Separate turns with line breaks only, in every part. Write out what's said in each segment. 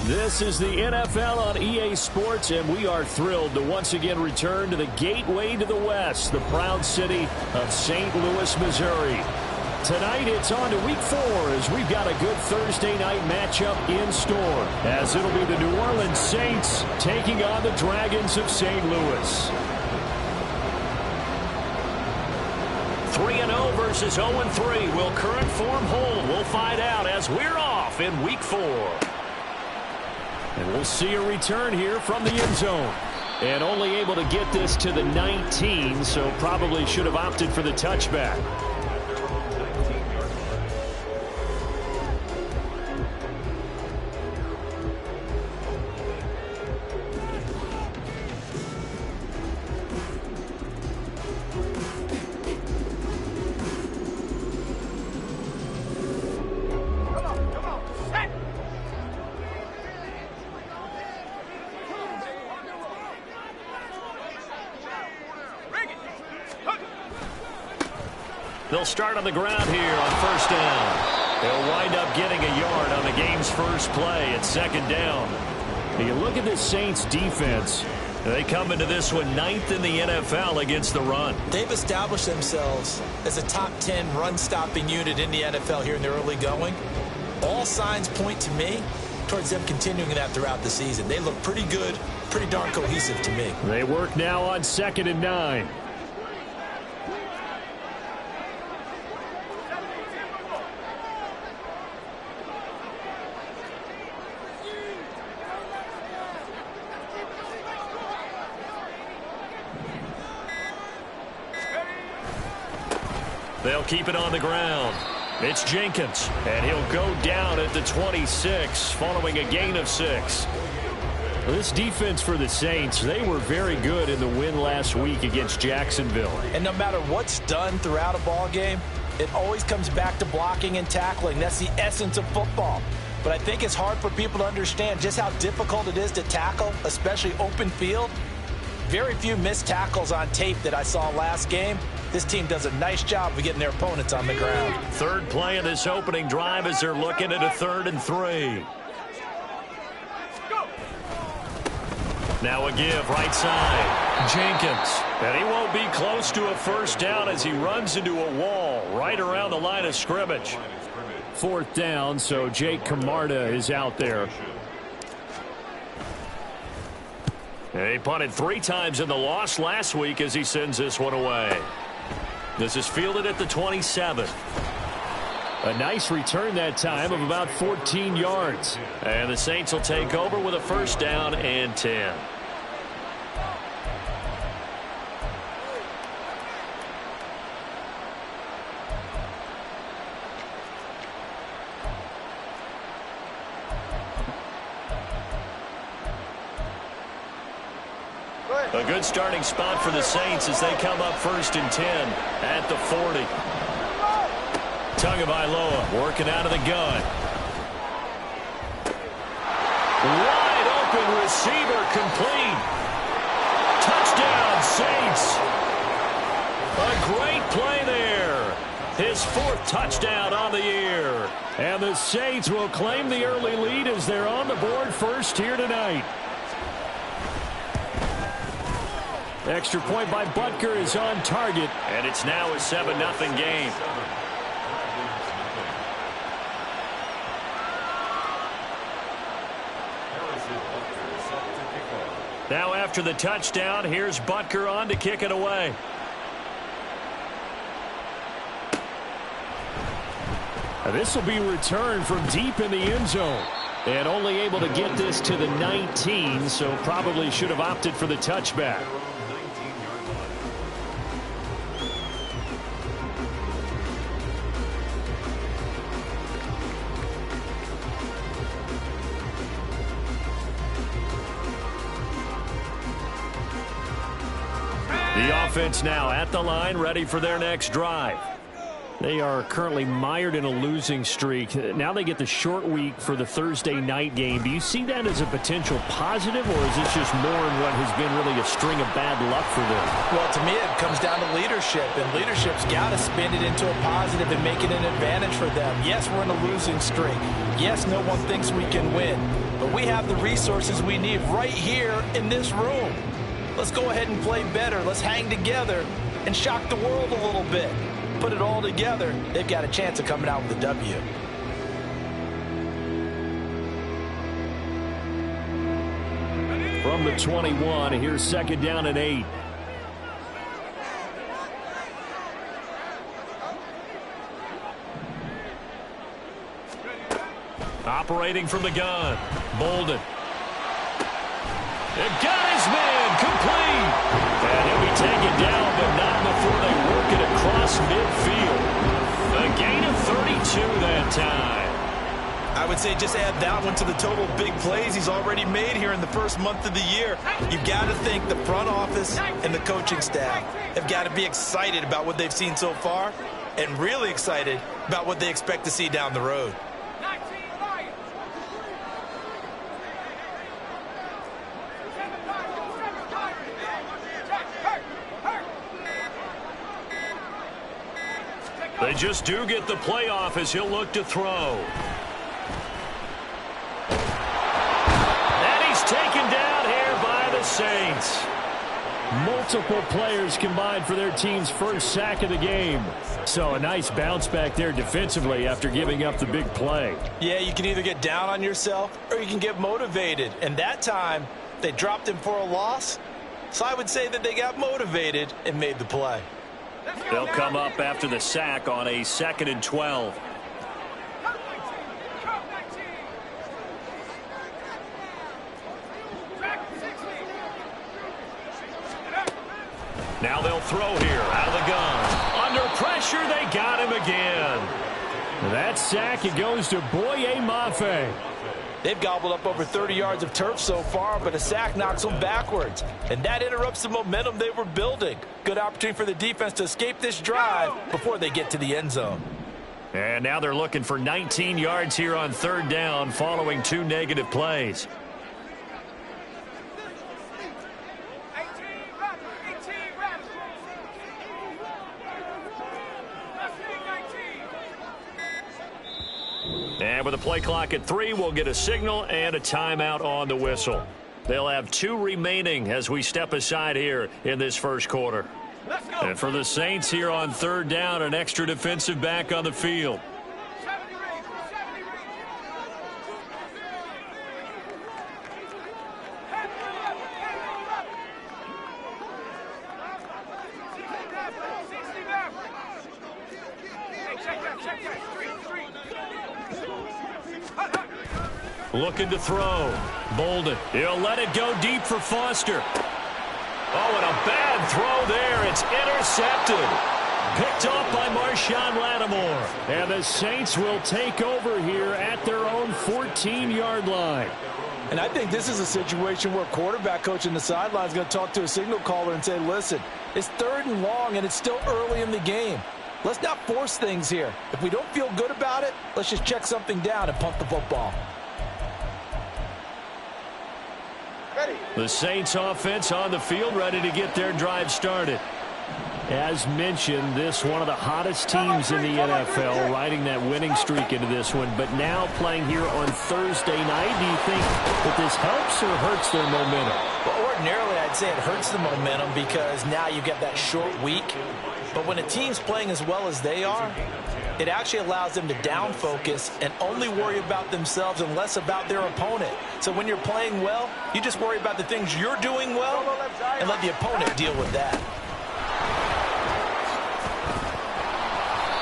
This is the NFL on EA Sports, and we are thrilled to once again return to the gateway to the West, the proud city of St. Louis, Missouri. Tonight, it's on to Week 4 as we've got a good Thursday night matchup in store, as it'll be the New Orleans Saints taking on the Dragons of St. Louis. 3-0 versus 0-3. Will current form hold? We'll find out as we're off in Week 4. And we'll see a return here from the end zone. And only able to get this to the 19, so probably should have opted for the touchback. They'll start on the ground here on first down. They'll wind up getting a yard on the game's first play at second down. You look at this Saints defense. They come into this one 9th in the NFL against the run.
They've established themselves as a top 10 run-stopping unit in the NFL here in the early going. All signs point to me towards them continuing that throughout the season. They look pretty good, pretty darn cohesive to me.
They work now on 2nd and 9. They'll keep it on the ground. It's Jenkins, and he'll go down at the 26 following a gain of 6. This defense for the Saints, they were very good in the win last week against Jacksonville.
And no matter what's done throughout a ball game, it always comes back to blocking and tackling. That's the essence of football. But I think it's hard for people to understand just how difficult it is to tackle, especially open field. Very few missed tackles on tape that I saw last game. This team does a nice job of getting their opponents on the ground.
Third play of this opening drive as they're looking at a 3rd and 3. Now a give right side. Jenkins. And he won't be close to a first down as he runs into a wall right around the line of scrimmage. 4th down, so Jake Camarda is out there. He punted 3 times in the loss last week as he sends this one away. This is fielded at the 27. A nice return that time of about 14 yards. And the Saints will take over with a first down and 10. A good starting spot for the Saints as they come up 1st and 10 at the 40. Tagovailoa working out of the gun. Wide open receiver complete. Touchdown Saints. A great play there. His 4th touchdown on the year. And the Saints will claim the early lead as they're on the board first here tonight. Extra point by Butker is on target, and it's now a 7-0 game. Now after the touchdown, here's Butker on to kick it away. This will be returned from deep in the end zone. And only able to get this to the 19, so probably should have opted for the touchback. The offense now at the line, ready for their next drive. They are currently mired in a losing streak. Now they get the short week for the Thursday night game. Do you see that as a potential positive, or is this just more in what has been really a string of bad luck for them?
Well, to me, it comes down to leadership, and leadership's got to spin it into a positive and make it an advantage for them. Yes, we're in a losing streak. Yes, no one thinks we can win, but we have the resources we need right here in this room. Let's go ahead and play better. Let's hang together and shock the world a little bit. Put it all together, they've got a chance of coming out with a W.
From the 21, here's second down and 8. Operating from the gun, Bolden. And got his man, complete. And he'll be taken down, but not before they work it across midfield. A gain of 32 that time.
I would say just add that one to the total big plays he's already made here in the first month of the year. You've got to think the front office and the coaching staff have got to be excited about what they've seen so far and really excited about what they expect to see down the road.
They just do get the playoff as he'll look to throw. And he's taken down here by the Saints. Multiple players combined for their team's first sack of the game. So a nice bounce back there defensively after giving up the big play.
Yeah, you can either get down on yourself or you can get motivated. And that time, they dropped him for a loss. So I would say that they got motivated and made the play.
They'll come up after the sack on a 2nd and 12. Now they'll throw here out of the gun. Under pressure, they got him again. That sack, it goes to Boye Mafe.
They've gobbled up over 30 yards of turf so far, but a sack knocks them backwards. And that interrupts the momentum they were building. Good opportunity for the defense to escape this drive before they get to the end zone.
And now they're looking for 19 yards here on 3rd down following 2 negative plays. And with a play clock at 3, we'll get a signal and a timeout on the whistle. They'll have 2 remaining as we step aside here in this first quarter. And for the Saints here on 3rd down, an extra defensive back on the field. Looking to throw. Bolden. He'll let it go deep for Foster. Oh, and a bad throw there. It's intercepted. Picked off by Marshawn Lattimore. And the Saints will take over here at their own 14-yard line.
And I think this is a situation where quarterback coach in the sideline is going to talk to a signal caller and say, listen, it's 3rd and long and it's still early in the game. Let's not force things here. If we don't feel good about it, let's just check something down and punt the football.
The Saints offense on the field, ready to get their drive started. As mentioned, this one of the hottest teams in the NFL, riding that winning streak into this one, but now playing here on Thursday night. Do you think that this helps or hurts their momentum?
Well, ordinarily, I'd say it hurts the momentum because now you get that short week. But when a team's playing as well as they are, it actually allows them to down focus and only worry about themselves and less about their opponent. So when you're playing well, you just worry about the things you're doing well and let the opponent deal with that.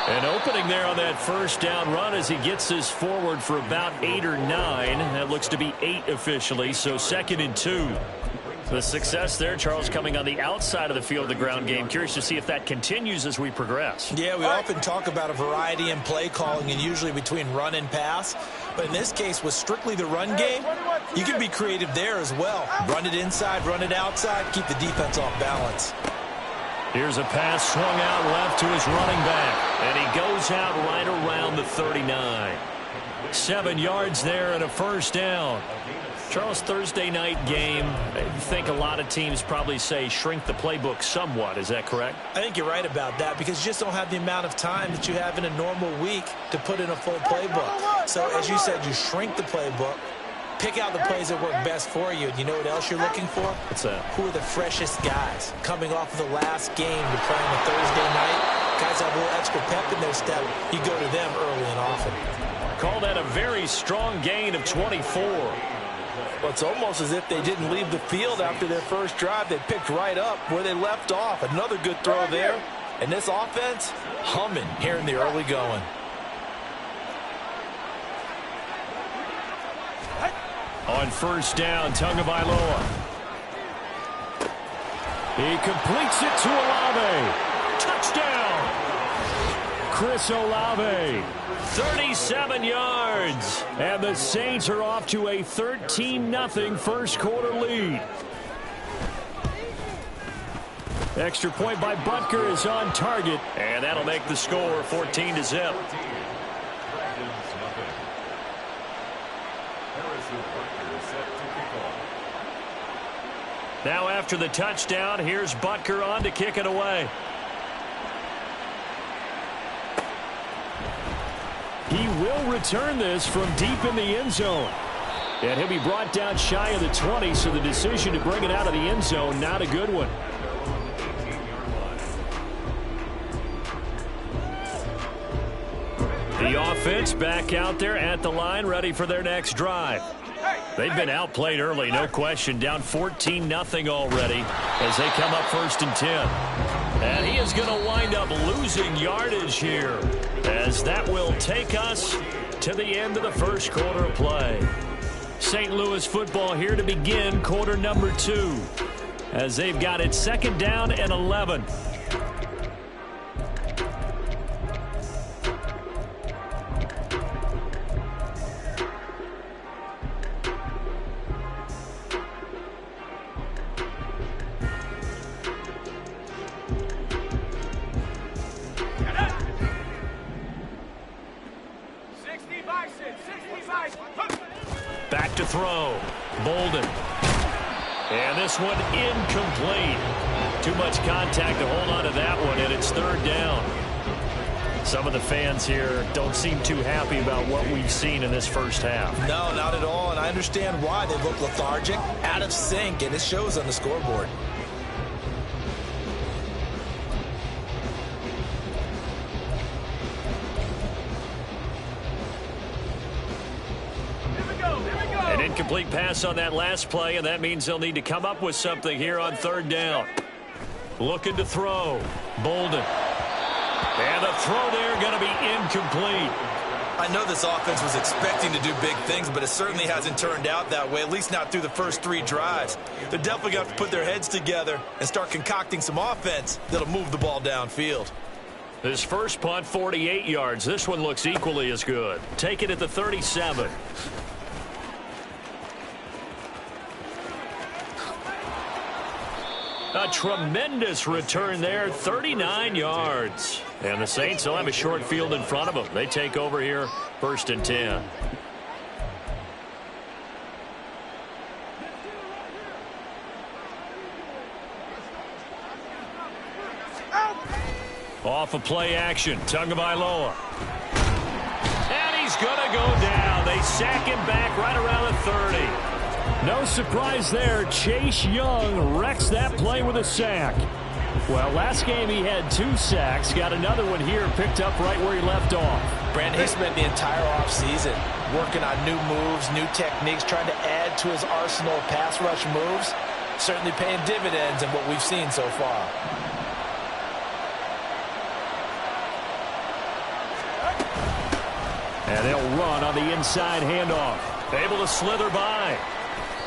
An opening there on that first down run as he gets this forward for about 8 or 9. That looks to be 8 officially, so 2nd and 2. The success there, Charles, coming on the outside of the field of the ground game. Curious to see if that continues as we progress.
Yeah, we often talk about a variety in play calling and usually between run and pass. But in this case, with strictly the run game, you can be creative there as well. Run it inside, run it outside, keep the defense off balance.
Here's a pass swung out left to his running back, and he goes out right around the 39. 7 yards there and a first down. Charles, Thursday night game, I think a lot of teams probably say shrink the playbook somewhat. Is that correct?
I think you're right about that because you just don't have the amount of time that you have in a normal week to put in a full playbook. So as you said, you shrink the playbook, pick out the plays that work best for you. And you know what else you're looking for?
What's that?
Who are the freshest guys coming off of the last game to play on a Thursday night? Guys have a little extra pep in their step. You go to them early and often.
Call that a very strong gain of 24.
Well, it's almost as if they didn't leave the field after their first drive. They picked right up where they left off. Another good throw there. And this offense, humming here in the early going.
On first down, Tagovailoa. He completes it to Olave. Touchdown! Chris Olave. 37 yards. And the Saints are off to a 13-0 first quarter lead. Extra point by Butker is on target. And that'll make the score 14-0. Now after the touchdown, here's Butker on to kick it away. He will return this from deep in the end zone. And he'll be brought down shy of the 20, so the decision to bring it out of the end zone, not a good one. The offense back out there at the line, ready for their next drive. They've been outplayed early, no question, down 14-0 already as they come up first and 10. And he is going to wind up losing yardage here, as that will take us to the end of the first quarter of play. St. Louis football here to begin quarter number 2, as they've got it second down and 11. Back to throw. Bolden. And this one incomplete. Too much contact to hold on to that one, and it's third down. Some of the fans here don't seem too happy about what we've seen in this first half.
No, not at all, and I understand why. They look lethargic, out of sync, and it shows on the scoreboard.
An incomplete pass on that last play, and that means they'll need to come up with something here on third down. Looking to throw. Bolden. And the throw there going to be incomplete.
I know this offense was expecting to do big things, but it certainly hasn't turned out that way, at least not through the first 3 drives. They're definitely going to have to put their heads together and start concocting some offense that'll move the ball downfield.
This first punt, 48 yards. This one looks equally as good. Take it at the 37. A tremendous return there, 39 yards. And the Saints will have a short field in front of them. They take over here, first and 10. Off of play action, Tagovailoa. And he's going to go down. They sack him back right around the 30. No surprise there. Chase Young wrecks that play with a sack. Well, last game he had 2 sacks. Got another one here picked up right where he left off.
Brandon, he spent the entire offseason working on new moves, new techniques, trying to add to his arsenal of pass rush moves. Certainly paying dividends in what we've seen so far.
And they'll run on the inside handoff. Able to slither by.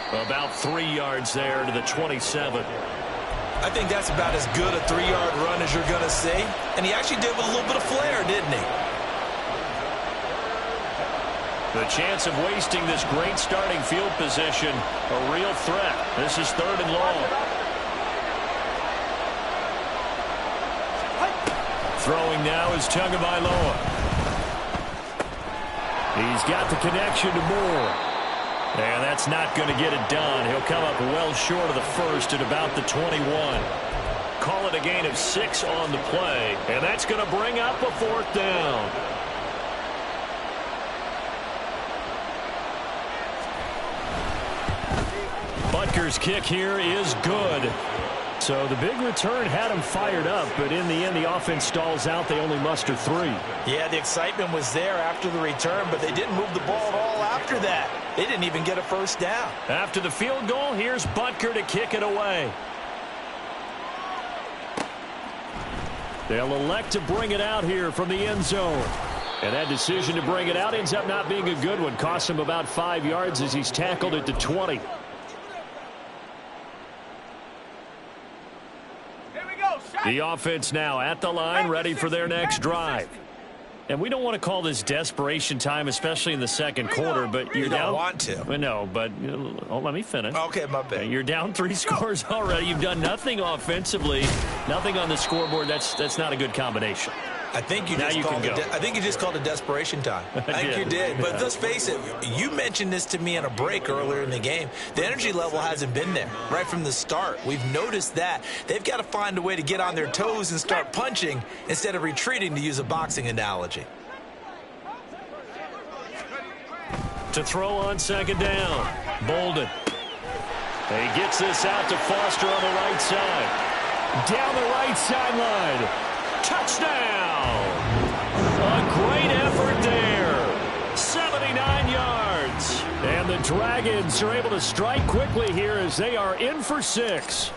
About 3 yards there to the 27.
I think that's about as good a 3-yard run as you're going to see. And he actually did with a little bit of flair, didn't he?
The chance of wasting this great starting field position, a real threat. This is third and long. Throwing now is Tagovailoa. He's got the connection to Moore. And that's not going to get it done. He'll come up well short of the first at about the 21. Call it a gain of 6 on the play. And that's going to bring up a 4th down. Butker's kick here is good. So the big return had him fired up, but in the end, the offense stalls out. They only muster 3.
Yeah, the excitement was there after the return, but they didn't move the ball at all after that. They didn't even get a first down.
After the field goal, here's Butker to kick it away. They'll elect to bring it out here from the end zone. And that decision to bring it out ends up not being a good one. Cost him about 5 yards as he's tackled at the 20. The offense now at the line, ready for their next drive. And we don't want to call this desperation time, especially in the second quarter, but you're down.
You don't want to.
Well, no, but let me finish.
Okay, my bad.
You're down 3 scores already. You've done nothing offensively, nothing on the scoreboard. That's not a good combination.
I think you just called it desperation time. I think you did. But let's face it, you mentioned this to me on a break earlier in the game. The energy level hasn't been there right from the start. We've noticed that. They've got to find a way to get on their toes and start punching instead of retreating, to use a boxing analogy.
To throw on second down, Bolden. He gets this out to Foster on the right side. Down the right sideline. Touchdown! A great effort there. 79 yards. And the Dragons are able to strike quickly here as they are in for 6.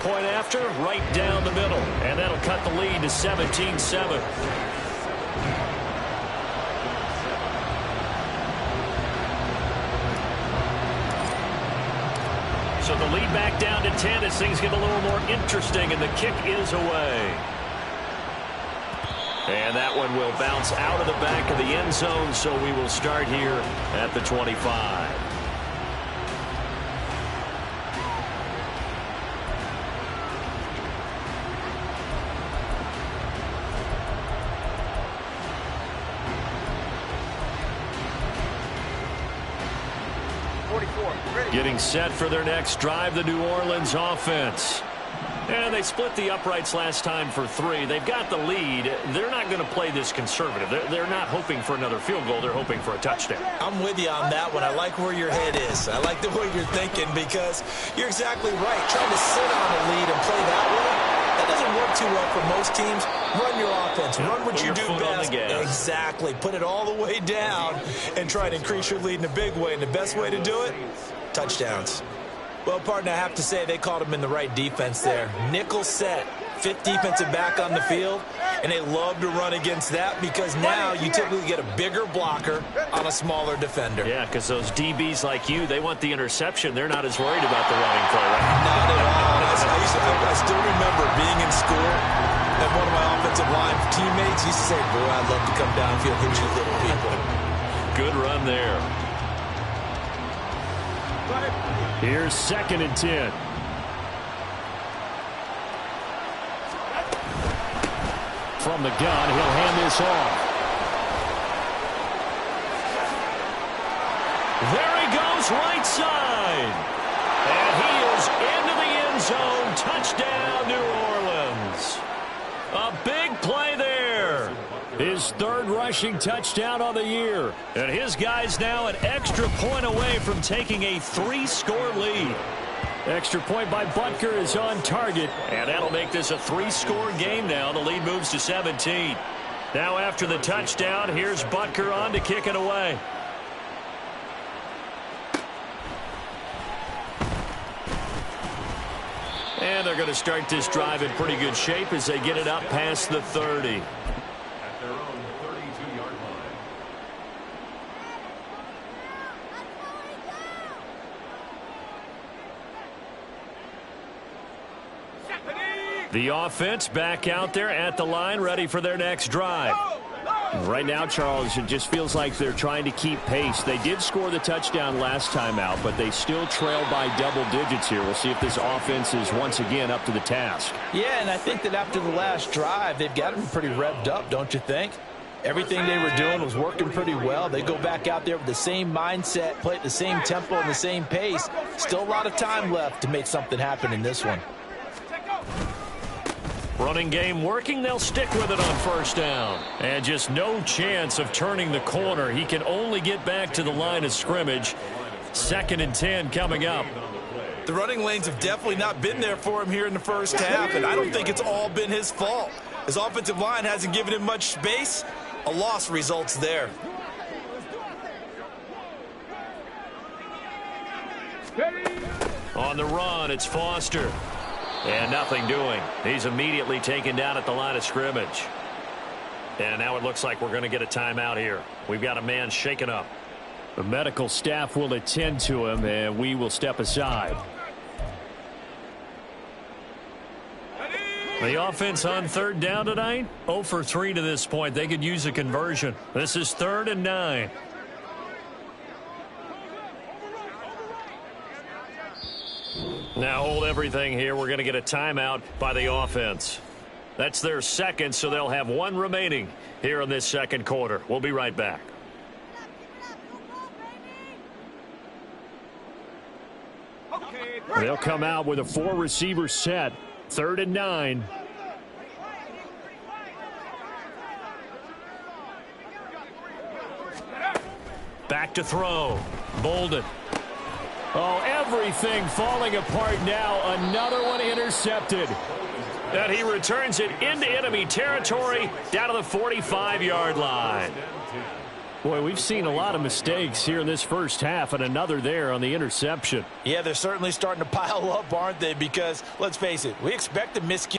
Point after, right down the middle. And that'll cut the lead to 17-7. So the lead back down to 10 as things get a little more interesting, and the kick is away. And that one will bounce out of the back of the end zone, so we will start here at the 25. Getting set for their next drive, the New Orleans offense. And they split the uprights last time for 3. They've got the lead. They're not going to play this conservative. They're not hoping for another field goal. They're hoping for a touchdown.
I'm with you on that one. I like where your head is. I like the way you're thinking, because you're exactly right. Trying to sit on a lead and play that way, that doesn't work too well for most teams. Run your offense. Run what you do best. Exactly. Put it all the way down and try to increase your lead in a big way. And the best way to do it, touchdowns. Well, partner, I have to say they called him in the right defense there. Nickel set, 5th defensive back on the field, and they love to run against that because now you typically get a bigger blocker on a smaller defender.
Yeah, because those DBs like you, they want the interception. They're not as worried about the running play, right?
Not at all. I still remember being in school, and one of my offensive line teammates used to say, boy, I'd love to come downfield and hit you little people.
Good run there. Here's 2nd and 10. From the gun, he'll hand this off. There he goes, right side. And he is into the end zone. Touchdown, New Orleans. A big play there. His 3rd rushing touchdown on the year. And his guys now an extra point away from taking a 3-score lead. Extra point by Butker is on target. And that'll make this a 3-score game now. The lead moves to 17. Now after the touchdown, here's Butker on to kick it away. And they're going to start this drive in pretty good shape as they get it up past the 30. The offense back out there at the line, ready for their next drive. Right now, Charles, it just feels like they're trying to keep pace. They did score the touchdown last time out, but they still trail by double digits here. We'll see if this offense is once again up to the task.
Yeah, and I think that after the last drive, they've got them pretty revved up, don't you think? Everything they were doing was working pretty well. They go back out there with the same mindset, play at the same tempo and the same pace. Still a lot of time left to make something happen in this one.
Running game working. They'll stick with it on first down. And just no chance of turning the corner. He can only get back to the line of scrimmage. 2nd and 10 coming up.
The running lanes have definitely not been there for him here in the first half, and I don't think it's all been his fault. His offensive line hasn't given him much space. A loss results there.
On the run, it's Foster. And nothing doing. He's immediately taken down at the line of scrimmage. And now it looks like we're going to get a timeout here. We've got a man shaken up. The medical staff will attend to him, and we will step aside. The offense on 3rd down tonight, 0 for 3 to this point. They could use a conversion. This is 3rd and 9. Now hold everything here. We're going to get a timeout by the offense. That's their second, so they'll have 1 remaining here in this second quarter. We'll be right back. They'll come out with a 4-receiver set. 3rd and 9. Back to throw. Bolden. Oh, everything falling apart now. Another one intercepted. And he returns it into enemy territory down to the 45-yard line. Boy, we've seen a lot of mistakes here in this first half, and another there on the interception.
Yeah, they're certainly starting to pile up, aren't they? Because, let's face it, we expect a miscue.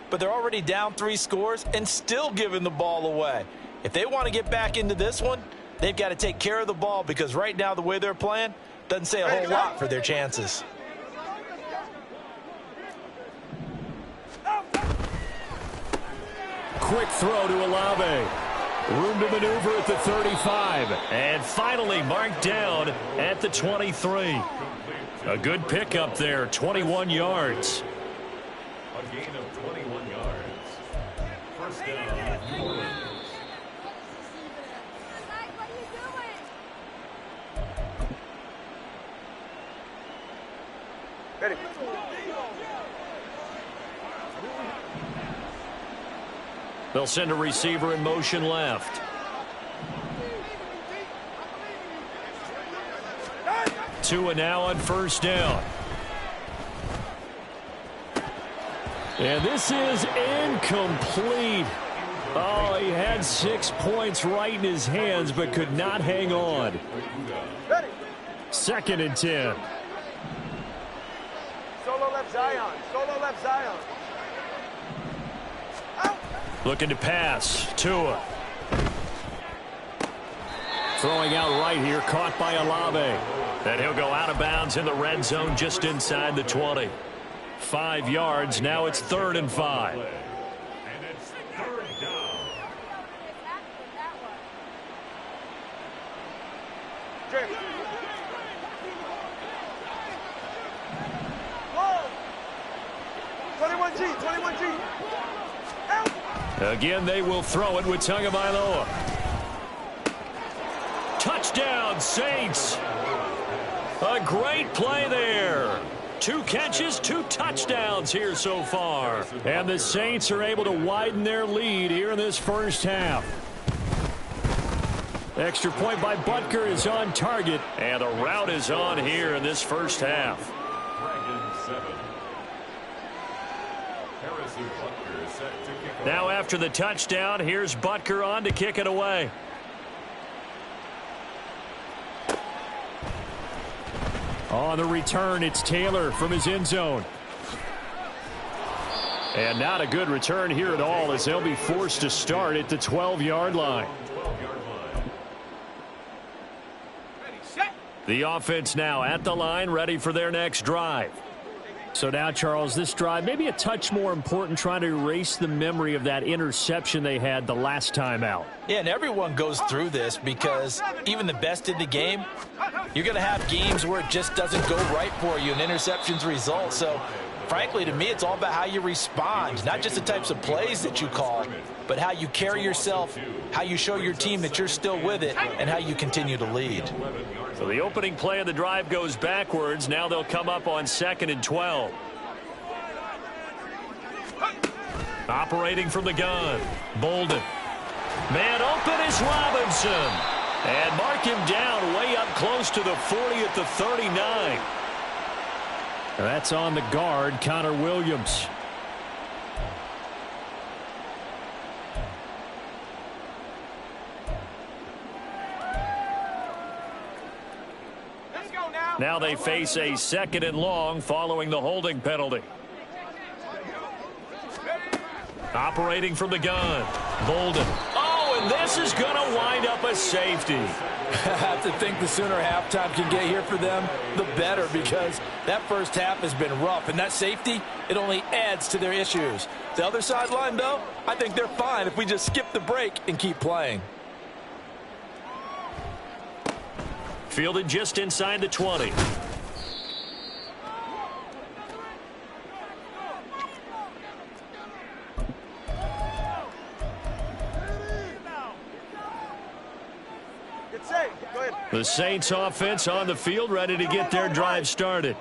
But they're already down 3 scores and still giving the ball away. If they want to get back into this one, they've got to take care of the ball, because right now the way they're playing doesn't say a whole lot for their chances.
Quick throw to Olave. Room to maneuver at the 35. And finally marked down at the 23. A good pickup there, 21 yards.
A gain of 21 yards. First down, New Orleans.
Ready.
They'll send a receiver in motion left. Tua now on first down. And this is incomplete. Oh, he had 6 points right in his hands, but could not hang on.
Ready.
2nd and 10.
Solo left Zion. Solo left Zion. Out.
Looking to pass. Tua. Throwing out right here, caught by Olave. And he'll go out of bounds in the red zone just inside the 20. 5 yards. Now it's 3rd and 5.
And it's 3rd down.
Drip. Whoa. 21G, 21G. Out.
Again, they will throw it with Tagovailoa. Touchdown, Saints. A great play there. 2 catches, 2 touchdowns here so far. And the Saints are able to widen their lead here in this first half. Extra point by Butker is on target. And a route is on here in this first half. Now after the touchdown, here's Butker on to kick it away. On the return, it's Taylor from his end zone. And not a good return here at all, as they'll be forced to start at the 12-yard line. The offense now at the line, ready for their next drive. So now, Charles, this drive maybe a touch more important, trying to erase the memory of that interception they had the last time out.
Yeah, and everyone goes through this because even the best in the game, you're going to have games where it just doesn't go right for you and interceptions result. So, frankly, to me, it's all about how you respond, not just the types of plays that you call, but how you carry yourself, how you show your team that you're still with it, and how you continue to lead.
So the opening play of the drive goes backwards. Now they'll come up on 2nd and 12. Operating from the gun, Bolden. Man open is Robinson. And mark him down way up close to the 40 at the 39. That's on the guard, Connor Williams. Now they face a 2nd and long following the holding penalty. Operating from the gun, Bolden. Oh, and this is going to wind up a safety.
I have to think the sooner halftime can get here for them, the better, because that first half has been rough. And that safety, it only adds to their issues. The other sideline, though, I think they're fine if we just skip the break and keep playing.
Fielded just inside the 20. The Saints offense on the field, ready to get their drive started.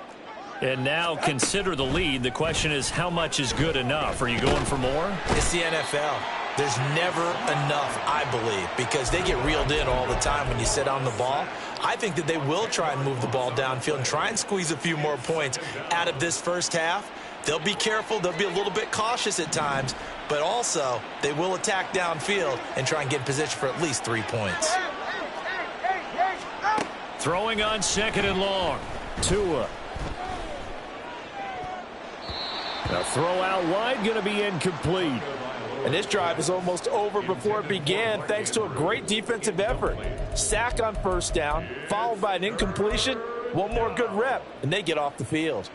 And now consider the lead. The question is, how much is good enough? Are you going for more?
It's the NFL. There's never enough, I believe, because they get reeled in all the time when you sit on the ball. I think that they will try and move the ball downfield and try and squeeze a few more points out of this first half. They'll be careful. They'll be a little bit cautious at times, but also they will attack downfield and try and get in position for at least 3 points.
Throwing on 2nd and long. Tua. A throw out wide, going to be incomplete.
And this drive is almost over before it began thanks to a great defensive effort. Sack on first down, followed by an incompletion. One more good rep, and they get off the field.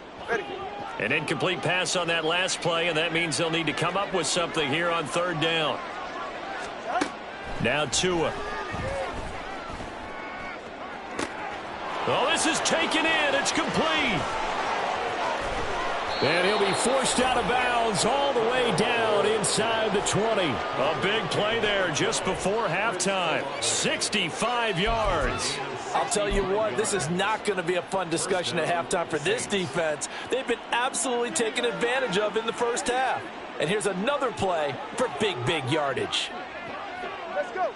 An incomplete pass on that last play, and that means they'll need to come up with something here on 3rd down. Now Tua. Oh, this is taken in. It's complete. And he'll be forced out of bounds all the way down inside the 20. A big play there just before halftime. 65 yards.
I'll tell you what, this is not going to be a fun discussion at halftime for this defense. They've been absolutely taken advantage of in the first half. And here's another play for big yardage.
Let's go.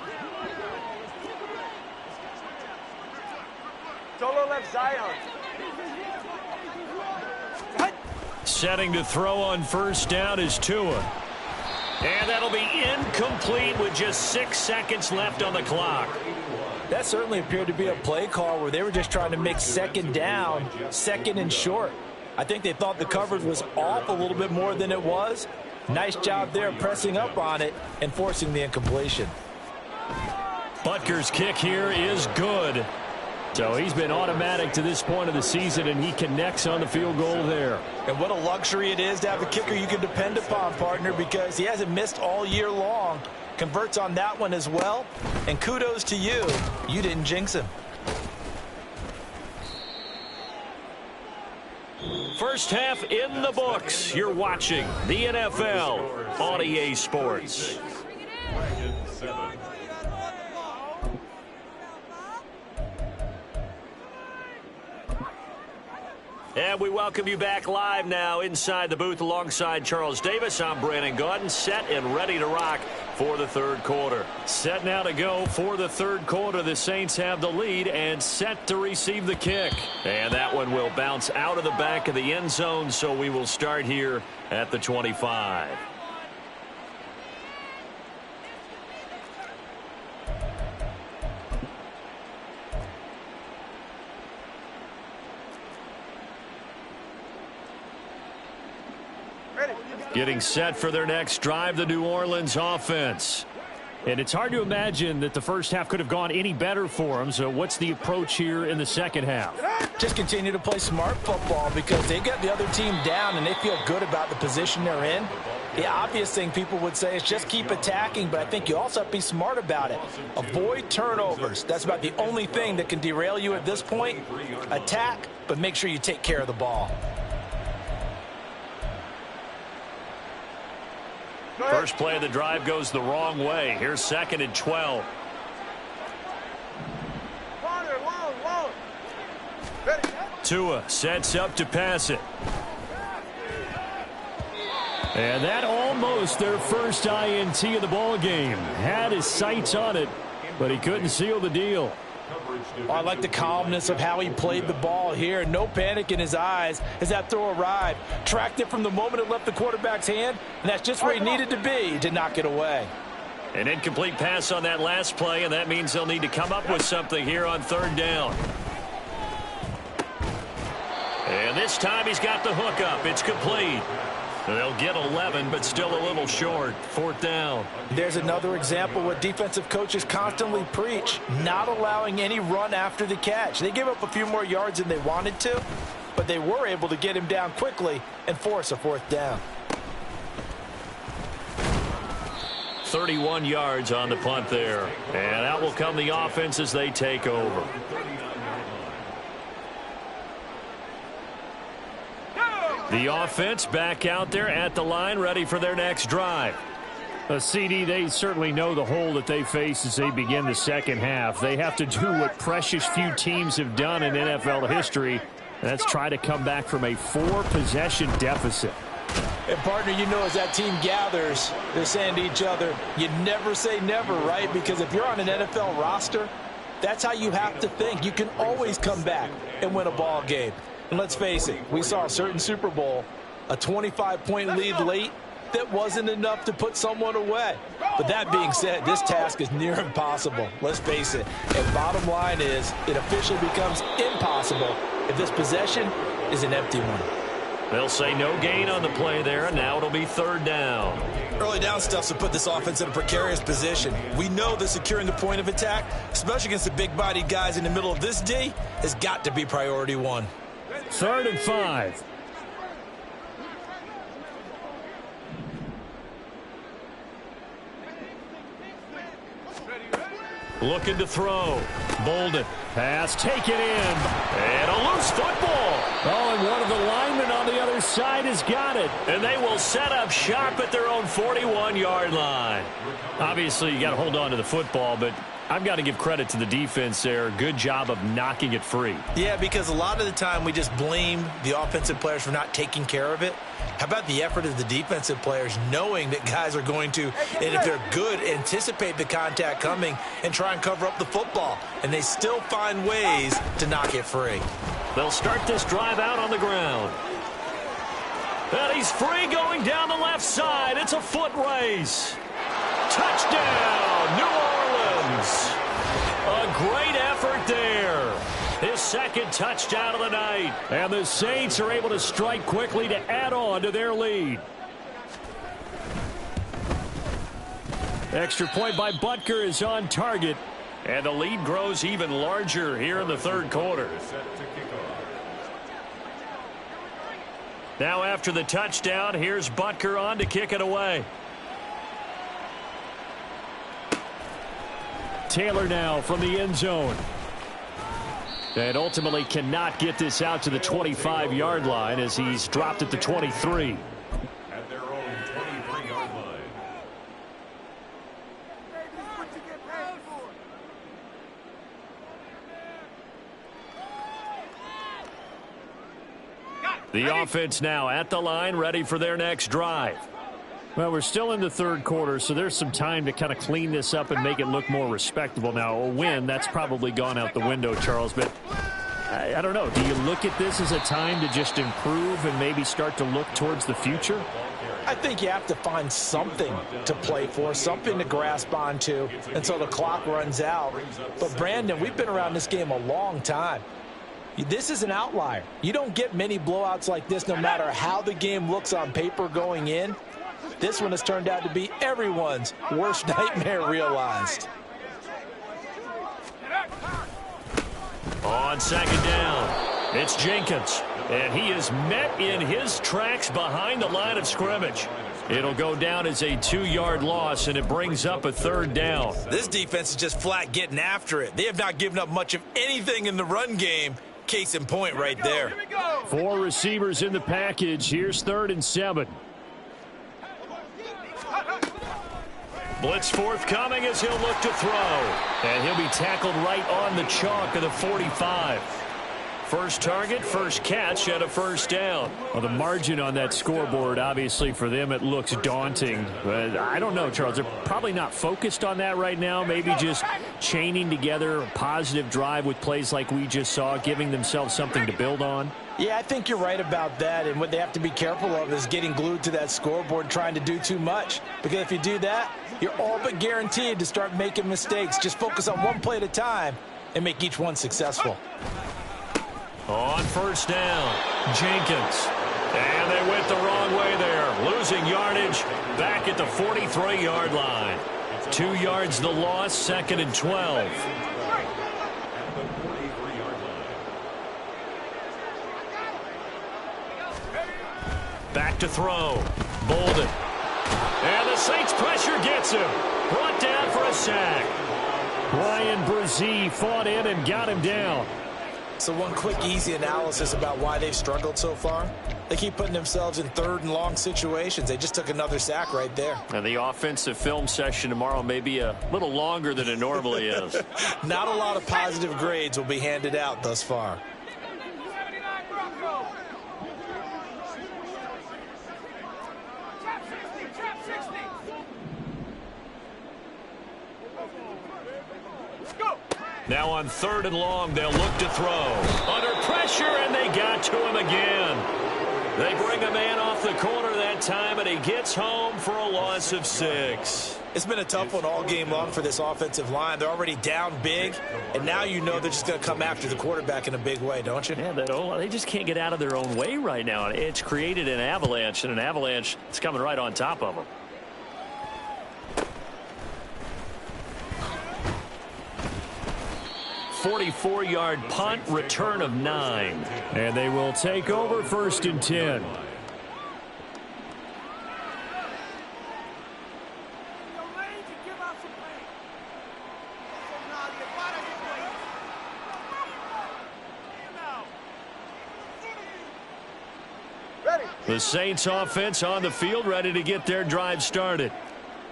Solo left Zion.
Setting to throw on first down is Tua. And that'll be incomplete with just 6 seconds left on the clock.
That certainly appeared to be a play call where they were just trying to make 2nd down, 2nd and short. I think they thought the coverage was off a little bit more than it was. Nice job there pressing up on it and forcing the incompletion.
Butker's kick here is good. So he's been automatic to this point of the season, and he connects on the field goal there.
And what a luxury it is to have a kicker you can depend upon, partner, because he hasn't missed all year long. Converts on that one as well. And kudos to you. You didn't jinx him.
First half in the books. You're watching the NFL on EA Sports.
Wagons 7.
And we welcome you back live now inside the booth alongside Charles Davis. I'm Brandon Gaudin, set and ready to rock for the third quarter. Set now to go for the third quarter. The Saints have the lead and set to receive the kick. And that one will bounce out of the back of the end zone, so we will start here at the 25. Getting set for their next drive, the New Orleans offense.
And it's hard to imagine that the first half could have gone any better for them. So what's the approach here in the second half?
Just continue to play smart football because they got the other team down and they feel good about the position they're in. The obvious thing people would say is just keep attacking, but I think you also have to be smart about it. Avoid turnovers. That's about the only thing that can derail you at this point. Attack, but make sure you take care of the ball.
First play of the drive goes the wrong way. Here's 2nd and 12. Tua sets up to pass it.
And that almost their first INT of the ball game. Had his sights on it, but he couldn't seal the deal.
Oh, I like the calmness of how he played the ball here. No panic in his eyes as that throw arrived. Tracked it from the moment it left the quarterback's hand, and that's just where he needed to be to knock it away.
An incomplete pass on that last play, and that means they'll need to come up with something here on 3rd down. And this time he's got the hook up. It's complete. They'll get 11, but still a little short. 4th down.
There's another example what defensive coaches constantly preach, not allowing any run after the catch. They gave up a few more yards than they wanted to, but they were able to get him down quickly and force a 4th down.
31 yards on the punt there. And out will come the offense as they take over. The offense back out there at the line, ready for their next drive.
CD, they certainly know the hole that they face as they begin the second half. They have to do what precious few teams have done in NFL history, and that's try to come back from a 4-possession deficit.
And, partner, you know as that team gathers, they're saying to each other, you never say never, right? Because if you're on an NFL roster, that's how you have to think. You can always come back and win a ball game. And let's face it, we saw a certain Super Bowl, a 25-point lead late that wasn't enough to put someone away. But that being said, this task is near impossible. Let's face it. And bottom line is, it officially becomes impossible if this possession is an empty one.
They'll say no gain on the play there, and now it'll be 3rd down.
Early down stuff to put this offense in a precarious position. We know that securing the point of attack, especially against the big-bodied guys in the middle of this D, has got to be priority 1.
3rd and 5.
Looking to throw. Bolden. Pass taken in. And a loose football.
Oh, and one of the linemen on the other side has got it.
And they will set up shop at their own 41-yard line. Obviously, you got to hold on to the football, but I've got to give credit to the defense there. Good job of knocking it free.
Yeah, because a lot of the time we just blame the offensive players for not taking care of it. How about the effort of the defensive players knowing that guys are going to, and if they're good, anticipate the contact coming and try and cover up the football. And they still find ways to knock it free.
They'll start this drive out on the ground. And he's free going down the left side. It's a foot race. Touchdown, New Orleans. A great effort there. His 2nd touchdown of the night.
And the Saints are able to strike quickly to add on to their lead. Extra point by Butker is on target.
And the lead grows even larger here in the 3rd quarter. Now after the touchdown, here's Butker on to kick it away.
Taylor now from the end zone. And ultimately cannot get this out to the 25-yard line as he's dropped at the 23.
At their own 23-yard line.
The offense now at the line, ready for their next drive. Well, we're still in the third quarter, so there's some time to kind of clean this up and make it look more respectable. Now, a win, that's probably gone out the window, Charles, but I don't know. Do you look at this as a time to just improve and maybe start to look towards the future?
I think you have to find something to play for, something to grasp onto until the clock runs out. But, Brandon, we've been around this game a long time. This is an outlier. You don't get many blowouts like this no matter how the game looks on paper going in. This one has turned out to be everyone's worst nightmare realized.
On second down, it's Jenkins. And he is met in his tracks behind the line of scrimmage. It'll go down as a 2-yard loss, and it brings up a third down.
This defense is just flat getting after it. They have not given up much of anything in the run game. Case in point right there.
4 receivers in the package. Here's 3rd and 7. Blitz forthcoming as he'll look to throw. And he'll be tackled right on the chalk of the 45. First target, first catch, and a first down. Well, the margin on that scoreboard, obviously, for them, it looks daunting. But I don't know, Charles. They're probably not focused on that right now. Maybe just chaining together a positive drive with plays like we just saw, giving themselves something to build on.
Yeah, I think you're right about that. And what they have to be careful of is getting glued to that scoreboard trying to do too much. Because if you do that, you're all but guaranteed to start making mistakes. Just focus on one play at a time and make each one successful.
On first down, Jenkins. And they went the wrong way there. Losing yardage back at the 43-yard line. 2 yards the loss, 2nd and 12. Back to throw. Bolden. And the Saints pressure gets him. Brought down for a sack. Ryan Brzee fought in and got him down.
So one quick, easy analysis about why they've struggled so far. They keep putting themselves in 3rd and long situations. They just took another sack right there.
And the offensive film session tomorrow may be a little longer than it normally is.
Not a lot of positive grades will be handed out thus far.
Now on 3rd and long, they'll look to throw. Under pressure, and they got to him again. They bring a man off the corner that time, and he gets home for a loss of 6.
It's been a tough one all game long for this offensive line. They're already down big, and now you know they're just going to come after the quarterback in a big way, don't you?
Yeah, they just can't get out of their own way right now. It's created an avalanche, and an avalanche is coming right on top of them. 44-yard punt, return of 9. And they will take over 1st and 10. The Saints offense on the field, ready to get their drive started.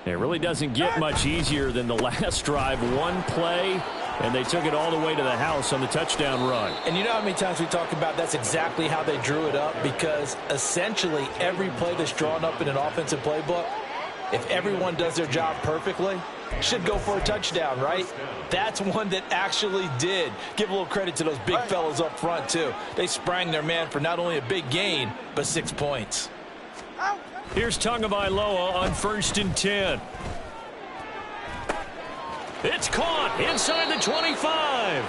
It really doesn't get much easier than the last drive. One play, and they took it all the way to the house on the touchdown run.
And you know how many times we talk about that's exactly how they drew it up, because essentially every play that's drawn up in an offensive playbook, if everyone does their job perfectly, should go for a touchdown, right? That's one that actually did. Give a little credit to those big fellows up front, too. They sprang their man for not only a big gain, but 6 points.
Here's Tagovailoa on 1st and 10. It's caught inside the 25.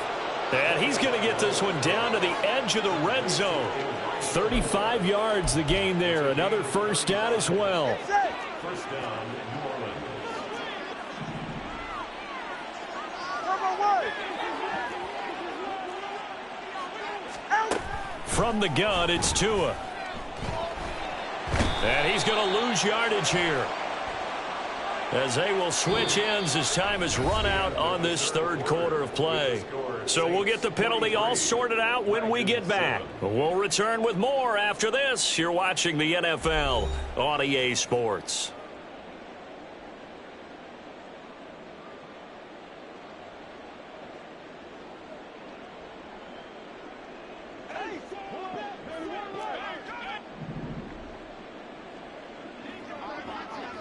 And he's going to get this one down to the edge of the red zone. 35 yards the gain there. Another first down as well.
First down, New Orleans.
From the gun, it's Tua. And he's going to lose yardage here.
as they will switch ends as time has run out on this third quarter of play. So we'll get the penalty all sorted out when we get back. We'll return with more after this. You're watching the NFL on EA Sports.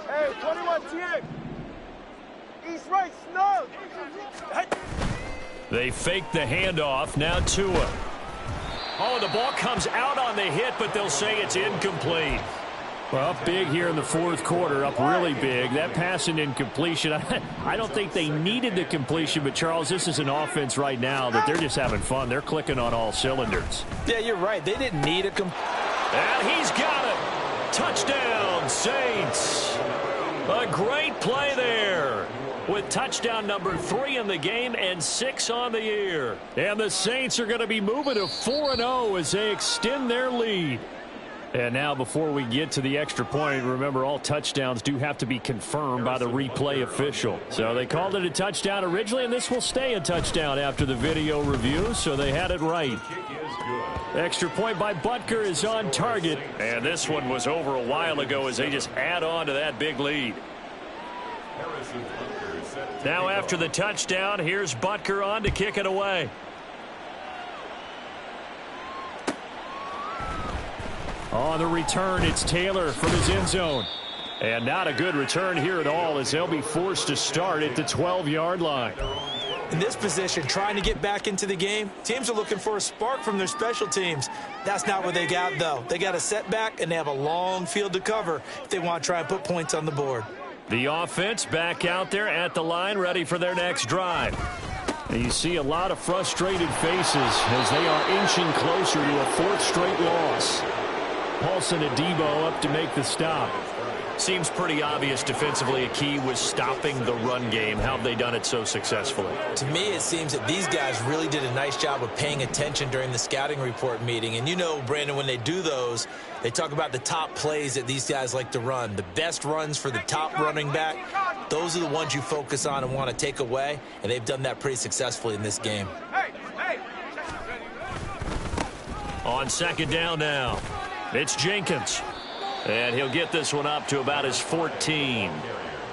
Hey, 21 TM. East right, snug.
They fake the handoff. Now Tua. Oh, the ball comes out on the hit, but they'll say it's incomplete. Well, up big here in the fourth quarter, up really big. That pass and incompletion, I don't think they needed the completion, but, Charles, this is an offense right now that they're just having fun. They're clicking on all cylinders.
Yeah, you're right. They didn't need a
And he's got it. Touchdown, Saints. A great play there, with touchdown number 3 in the game and 6 on the year. And the Saints are going to be moving to 4-0 as they extend their lead. And now, before we get to the extra point, remember, all touchdowns do have to be confirmed by the replay official. So they called it a touchdown originally, and this will stay a touchdown after the video review, so they had it right. Extra point by Butker is on target. And this one was over a while ago as they just add on to that big lead. Now after the touchdown, here's Butker on to kick it away. On the return, it's Taylor from his end zone. And not a good return here at all as they'll be forced to start at the 12-yard line.
In this position, trying to get back into the game, teams are looking for a spark from their special teams. That's not what they got, though. They got a setback, and they have a long field to cover if they want to try and put points on the board.
The offense back out there at the line, ready for their next drive. And you see a lot of frustrated faces as they are inching closer to a 4th straight loss. Paulson Adebo up to make the stop. Seems pretty obvious defensively a key was stopping the run game. How have they done it so successfully?
To me, it seems that these guys really did a nice job of paying attention during the scouting report meeting. And you know, Brandon, when they do those, they talk about the top plays that these guys like to run. The best runs for the top running back, those are the ones you focus on and want to take away. And they've done that pretty successfully in this game.
On second down now, it's Jenkins. And he'll get this one up to about his 14.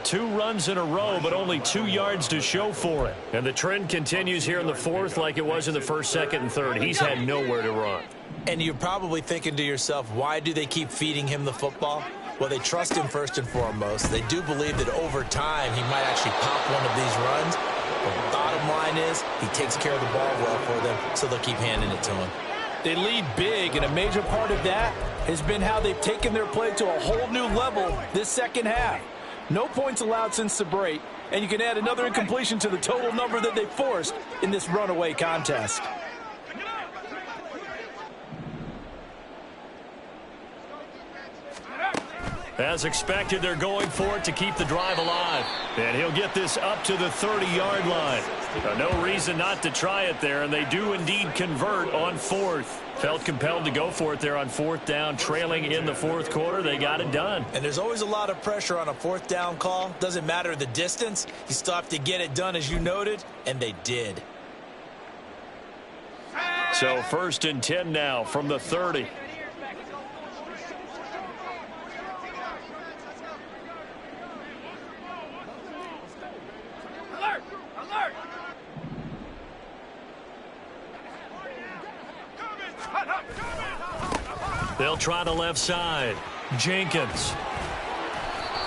2 runs in a row, but only 2 yards to show for it. And the trend continues here in the fourth like it was in the first, second, and third. He's had nowhere to run.
And you're probably thinking to yourself, why do they keep feeding him the football? Well, they trust him first and foremost. They do believe that over time he might actually pop one of these runs. But the bottom line is he takes care of the ball well for them, so they'll keep handing it to him.
They lead big, and a major part of that has been how they've taken their play to a whole new level this second half. No points allowed since the break, and you can add another incompletion to the total number that they forced in this runaway contest.
As expected, they're going for it to keep the drive alive. And he'll get this up to the 30-yard line. No reason not to try it there, and they do indeed convert on 4th. Felt compelled to go for it there on 4th down, trailing in the fourth quarter. They got it done.
And there's always a lot of pressure on a 4th down call. Doesn't matter the distance. You still have to get it done, as you noted, and they did.
So 1st and 10 now from the 30. They'll try the left side. Jenkins.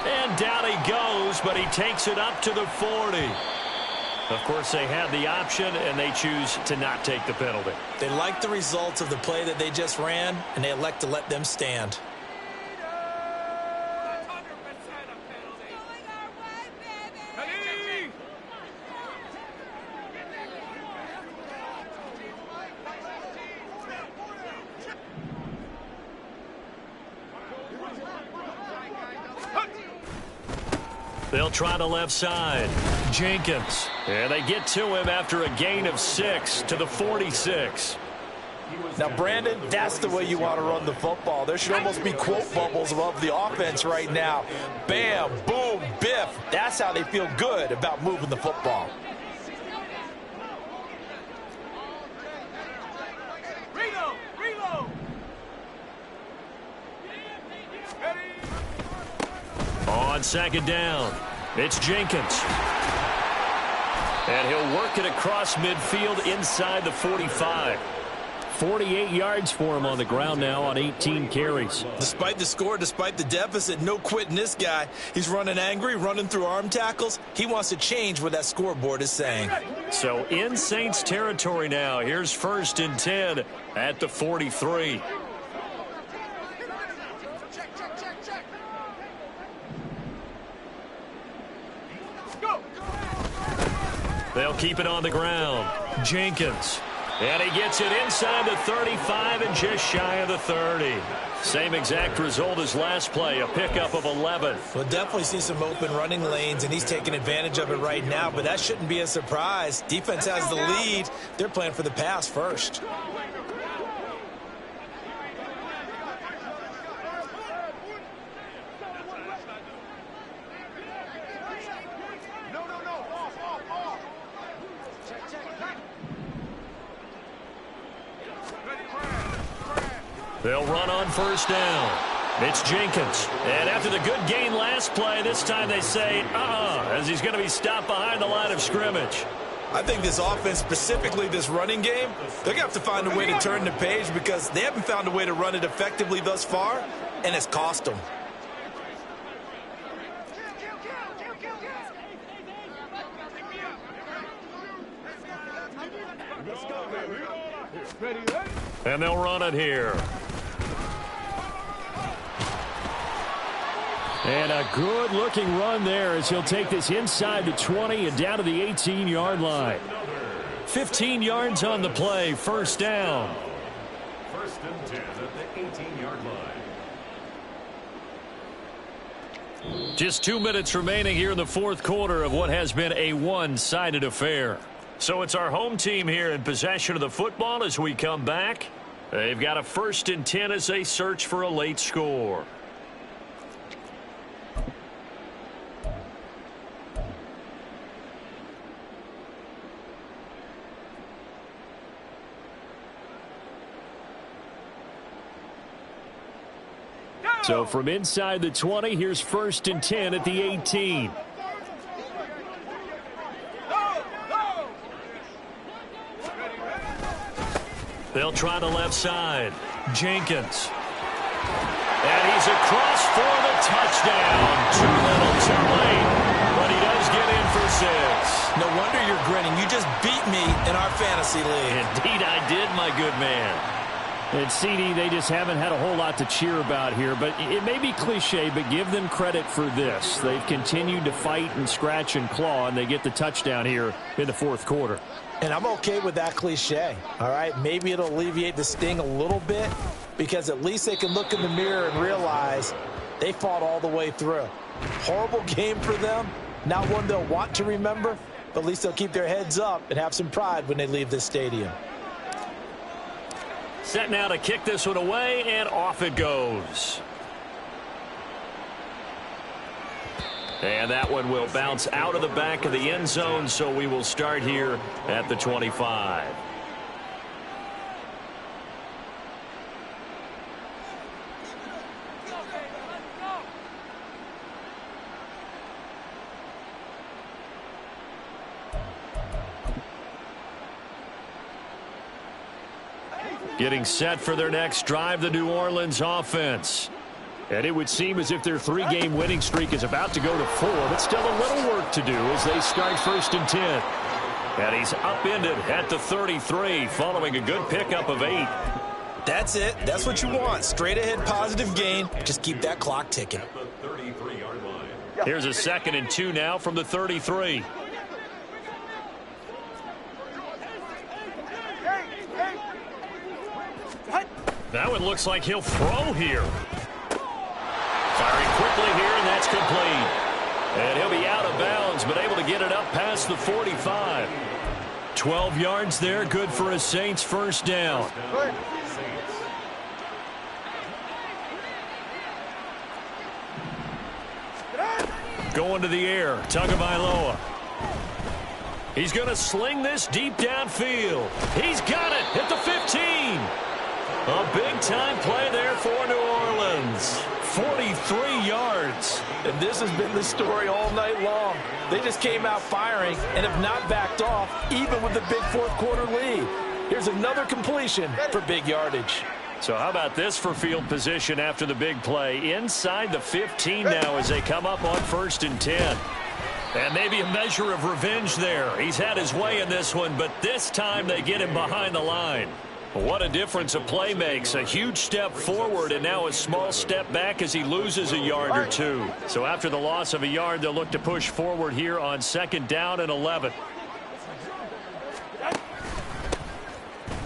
And down he goes, but he takes it up to the 40. Of course, they have the option, and they choose to not take the penalty.
They like the results of the play that they just ran, and they elect to let them stand.
They'll try the left side. Jenkins. And they get to him after a gain of 6 to the 46.
Now, Brandon, that's the way you want to run the football. There should almost be quote bubbles above the offense right now. Bam, boom, biff. That's how they feel good about moving the football.
On second down, it's Jenkins. And he'll work it across midfield inside the 45. 48 yards for him on the ground now on 18 carries.
Despite the score, despite the deficit, no quitting this guy. He's running angry, running through arm tackles. He wants to change what that scoreboard is saying.
So in Saints territory now. Here's 1st and 10 at the 43. They'll keep it on the ground. Jenkins. And he gets it inside the 35 and just shy of the 30. Same exact result as last play, a pickup of 11.
We'll definitely see some open running lanes, and he's taking advantage of it right now, but that shouldn't be a surprise. Defense has the lead. They're playing for the pass first.
They'll run on 1st down. It's Jenkins. And after the good gain last play, this time they say, as he's going to be stopped behind the line of scrimmage.
I think this offense, specifically this running game, they're going to have to find a way to turn the page because they haven't found a way to run it effectively thus far, and it's cost them.
And they'll run it here. And a good-looking run there as he'll take this inside the 20 and down to the 18-yard line. 15 yards on the play, 1st down.
1st and 10 at the 18-yard line.
Just 2 minutes remaining here in the 4th quarter of what has been a one-sided affair. So it's our home team here in possession of the football as we come back. They've got a 1st and 10 as they search for a late score. So from inside the 20, here's 1st and 10 at the 18. They'll try the left side. Jenkins. And he's across for the touchdown. Too little, too late. But he does get in for 6.
No wonder you're grinning. You just beat me in our fantasy league.
Indeed I did, my good man. And CD, they just haven't had a whole lot to cheer about here. But it may be cliche, but give them credit for this. They've continued to fight and scratch and claw, and they get the touchdown here in the 4th quarter.
And I'm okay with that cliche, all right? Maybe it'll alleviate the sting a little bit because at least they can look in the mirror and realize they fought all the way through. Horrible game for them, not one they'll want to remember, but at least they'll keep their heads up and have some pride when they leave this stadium.
Set now to kick this one away, and off it goes. And that one will bounce out of the back of the end zone, so we will start here at the 25. Getting set for their next drive, the New Orleans offense. And it would seem as if their 3-game winning streak is about to go to 4, but still a little work to do as they start 1st and 10. And he's upended at the 33 following a good pickup of 8.
That's it. That's what you want. Straight ahead positive gain. Just keep that clock ticking.
At the 33-yard line.
Here's a 2nd and 2 now from the 33. That one looks like he'll throw here. Firing quickly here, and that's complete. And he'll be out of bounds, but able to get it up past the 45. 12 yards there, good for a Saints first down. Going to the air, Tagovailoa. He's going to sling this deep downfield. He's got it at the 15. A big-time play there for New Orleans. 43 yards.
And this has been the story all night long. They just came out firing and have not backed off, even with the big fourth-quarter lead. Here's another completion for big yardage.
So how about this for field position after the big play? Inside the 15 now as they come up on 1st and 10. And maybe a measure of revenge there. He's had his way in this one, but this time they get him behind the line. What a difference a play makes. A huge step forward and now a small step back as he loses a yard or two. So after the loss of a yard, they'll look to push forward here on 2nd down and 11.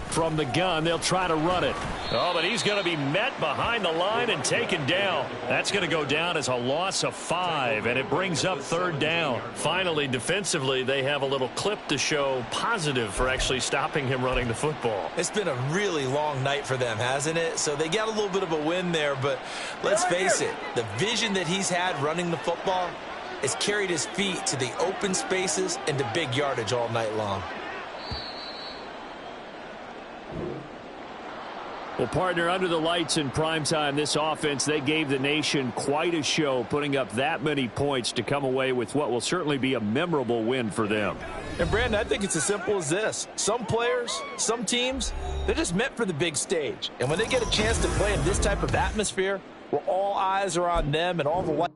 From the gun, they'll try to run it. Oh, but he's going to be met behind the line and taken down. That's going to go down as a loss of 5, and it brings up 3rd down. Finally, defensively, they have a little clip to show positive for actually stopping him running the football.
It's been a really long night for them, hasn't it? So they got a little bit of a win there, but let's face it, the vision that he's had running the football has carried his feet to the open spaces and to big yardage all night long.
Well, partner, under the lights in primetime, this offense, they gave the nation quite a show, putting up that many points to come away with what will certainly be a memorable win for them.
And, Brandon, I think it's as simple as this. Some players, some teams, they're just meant for the big stage. And when they get a chance to play in this type of atmosphere, where all eyes are on them and all the lights